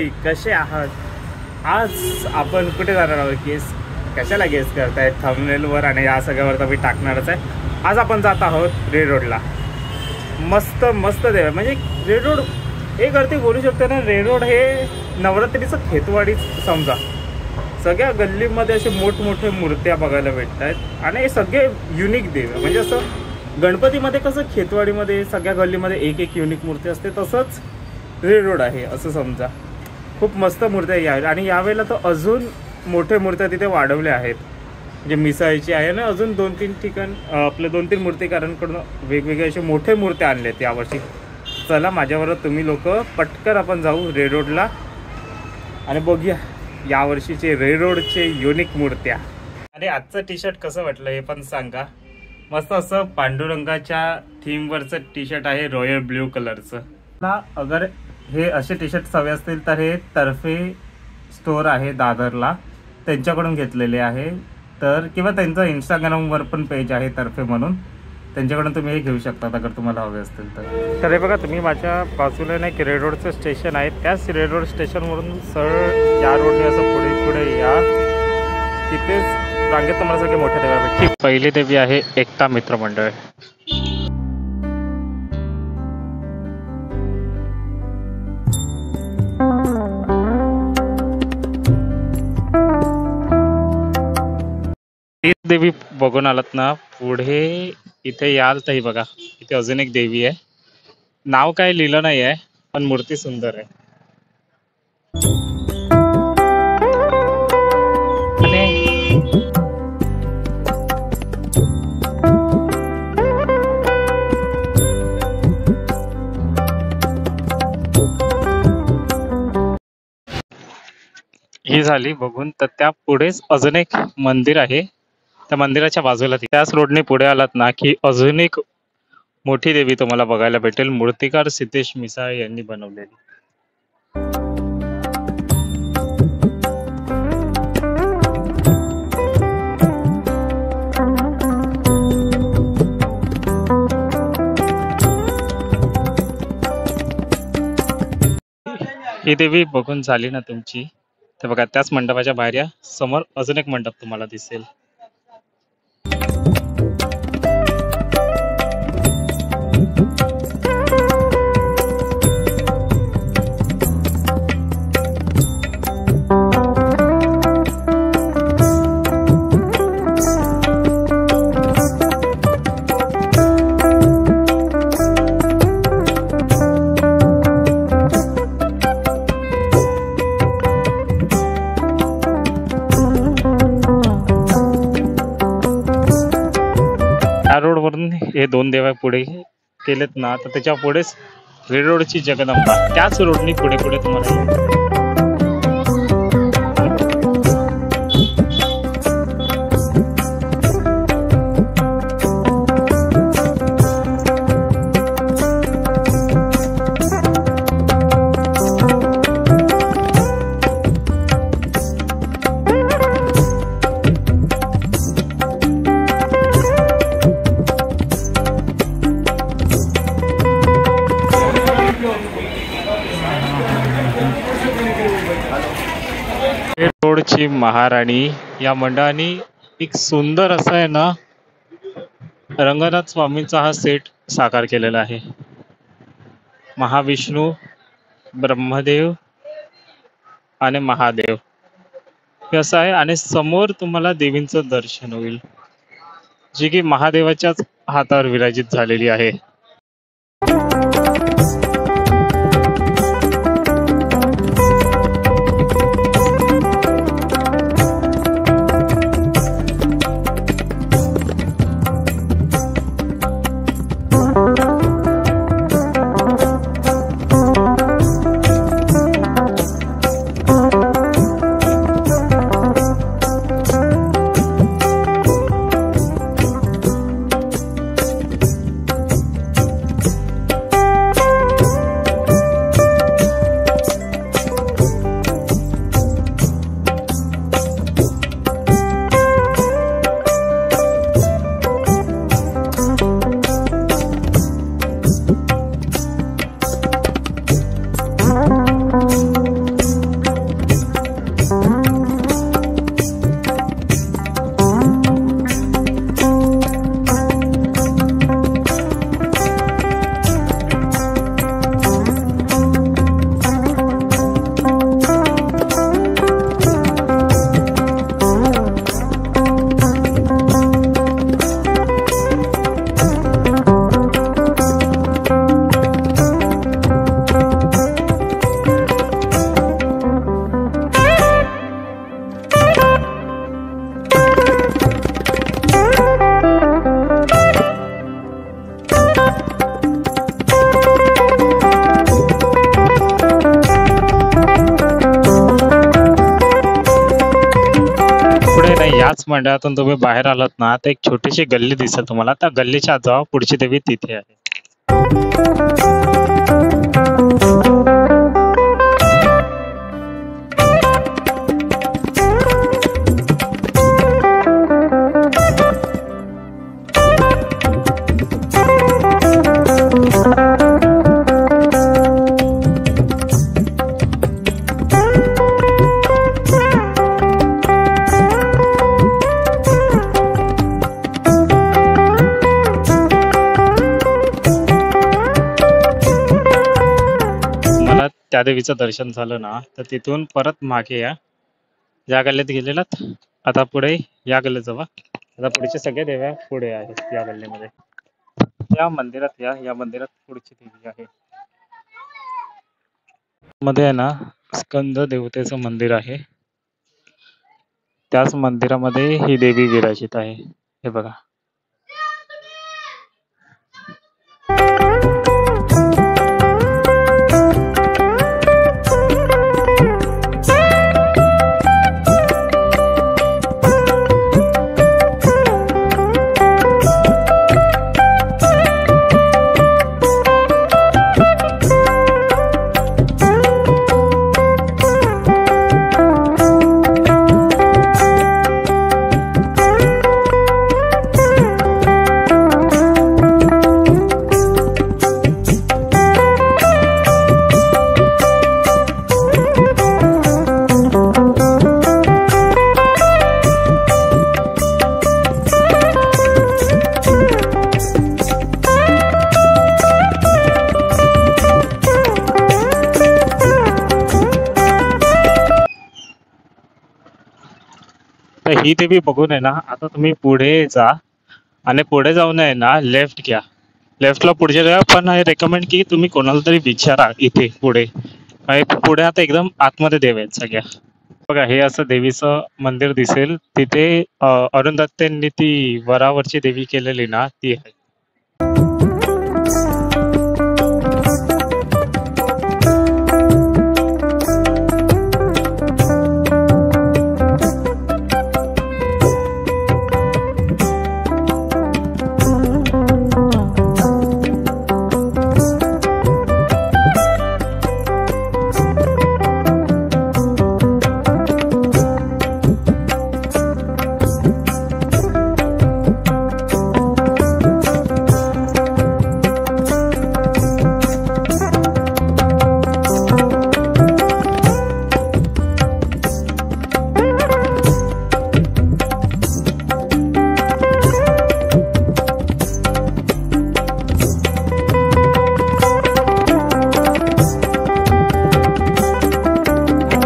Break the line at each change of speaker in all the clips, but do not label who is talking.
मंडळी, कसे आहात? आज आपण कुठे जाणार आहोत? कशाला गेस करतायत थंबनेलवर आणि या सगळ्यावर तर मी टाकणारच आहे. आज आपण जात आहोत रेड रोडला. मस्त मस्त देव म्हणजे रेड रोड एक अर्थी बोलू शकतो ना. रेड रोड हे नवरात्रीचं खेतवाडीच समजा. सगळ्या गल्लीमध्ये असे मोठमोठे मूर्त्या बघायला भेटत आहेत आणि हे सगळे युनिक देव. म्हणजे असं गणपतीमध्ये कसं खेतवाडीमध्ये सगळ्या गल्लीमध्ये एक एक युनिक मूर्ती असते, तसंच रेड रोड आहे असं समजा. खूप मस्त मूर्त्या या आणि यावेळेला तर अजून मोठे मूर्त्या तिथे वाढवल्या आहेत. म्हणजे मिसळची आहे ना, अजून 2-3 ठिकाण आपल्या 2-3 मूर्तिकारांकडून वेगवेगळे असे मोठे मूर्त्या आणले आहेत यावर्षी. चला माझ्याबरोबर तुम्ही लोक पटकन आपण जाऊ रेड रोडला आणि बघूया यावर्षीचे रेड रोडचे युनिक मूर्त्या. आणि आजचं टी शर्ट कसं वाटलं हे पण सांगा. मस्त असं पांडुरंगाच्या थीमवरचं टी शर्ट आहे, रॉयल ब्ल्यू कलरचं. ना अगर हे असे टी शर्ट हवे असतील तर हे तर्फे स्टोअर आहे दादरला, त्यांच्याकडून घेतलेले आहे. तर किंवा त्यांचं इंस्टाग्रामवर पण पेज आहे तर्फे म्हणून, त्यांच्याकडून तुम्ही हे घेऊ शकता अगर तुम्हाला हवे असतील तर. तर हे बघा तुम्ही माझ्या बाजूला नाही की रेड रोडचं स्टेशन आहे, त्याच रेड रोड स्टेशनवरून सरळ या रोडने असं पुढे पुढे या, तिथेच रांगेत तुम्हाला सगळे मोठे देवी भेटतील. पहिली देवी आहे एकता मित्र मंडळ. देवी बघून आलात ना, पुढे इथे याल तर बघा इथे अजून एक देवी आहे. नाव काय लिहिलं नाही आहे पण मूर्ती सुंदर आहे. ही झाली बघून, तर त्या पुढेच अजून एक मंदिर आहे. त्या मंदिराच्या बाजूला त्याच रोडने पुढे आलात ना की अजून एक मोठी देवी तुम्हाला बघायला भेटेल. मूर्तिकार सिद्धेश मिसाळ यांनी बनवलेली. ही देवी बघून झाली ना तुमची, तर बघा त्याच मंडपाच्या बाहेर या, समोर अजून एक मंडप तुम्हाला दिसेल. रोडवरून हे 2 देव पुढे केलेत ना, तर त्याच्या पुढेच रेड रोडची जगदंबा, त्याच रोडनी पुढे पुढे तुम्हाला. रोडची महाराणी या मंडळाने एक सुंदर असं आहे ना रंगनाथ स्वामींचा हा सेट साकार केलेला आहे. महाविष्णू, ब्रह्मदेव आणि महादेव हे असं आहे आणि समोर तुम्हाला देवींचं दर्शन होईल, जी की महादेवाच्याच हातावर विराजित झालेली आहे. याच मंडळातून तुम्ही बाहेर आलात ना, तर एक छोटीशी गल्ली दिसेल तुम्हाला. त्या गल्लीच्या आत जावा, पुढची देवी तिथे आहे. त्या देवीचं दर्शन झालं ना, तर तिथून परत मागे या. या गल्लीत गेलेलात, आता पुढे या गल्लीत जावा. आता पुढचे सगळे देव्या पुढे आहेत या गल्लीमध्ये. या मंदिरात या मंदिरात पुढची देवी आहे. मध्ये आहे ना, स्कंद देवतेचं मंदिर आहे. त्याच मंदिरामध्ये ही देवी विराजित आहे. हे बघा. तर ही देवी बघून आहे ना, आता तुम्ही पुढे जा आणि पुढे जाऊन आहे ना लेफ्ट घ्या. लेफ्टला पुढचे जा, पण रेकमेंड की तुम्ही कोणाला तरी विचारा इथे पुढे. पुढे आता एकदम आतमध्ये देव आहेत सगळ्या. बघा, हे असं देवीचं मंदिर दिसेल. तिथे अरुंधत्तेंनी ती वरावरची देवी केलेली ना, ती आहे.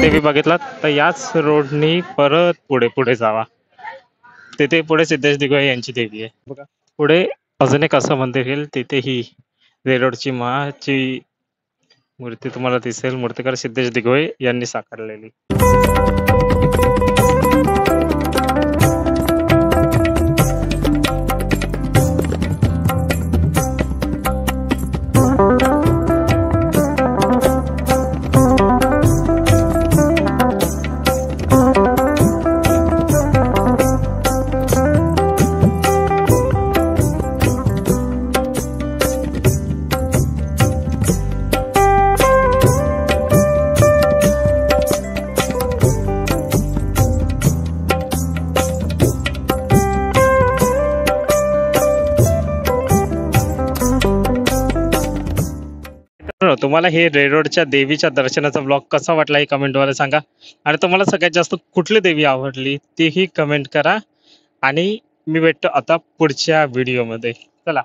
देवी बघितलात तर याच रोडनी परत पुढे पुढे जावा. तिथे पुढे सिद्धेश दिगोळे यांची देवी आहे. बघा, पुढे अजून एक असं मंदिर येईल. तिथे ही रेरोडची माची मूर्ती तुम्हाला दिसेल. मूर्तिकार सिद्धेश दिगोळे यांनी साकारलेली. तुम्हाला हे रेरोडच्या देवीच्या दर्शनाचा ब्लॉग कसा वाटला हे कमेंटद्वारे सांगा. आणि तुम्हाला सगळ्यात जास्त कुठली देवी आवडली तीही कमेंट करा. आणि मी भेटतो आता पुढच्या व्हिडिओमध्ये. चला.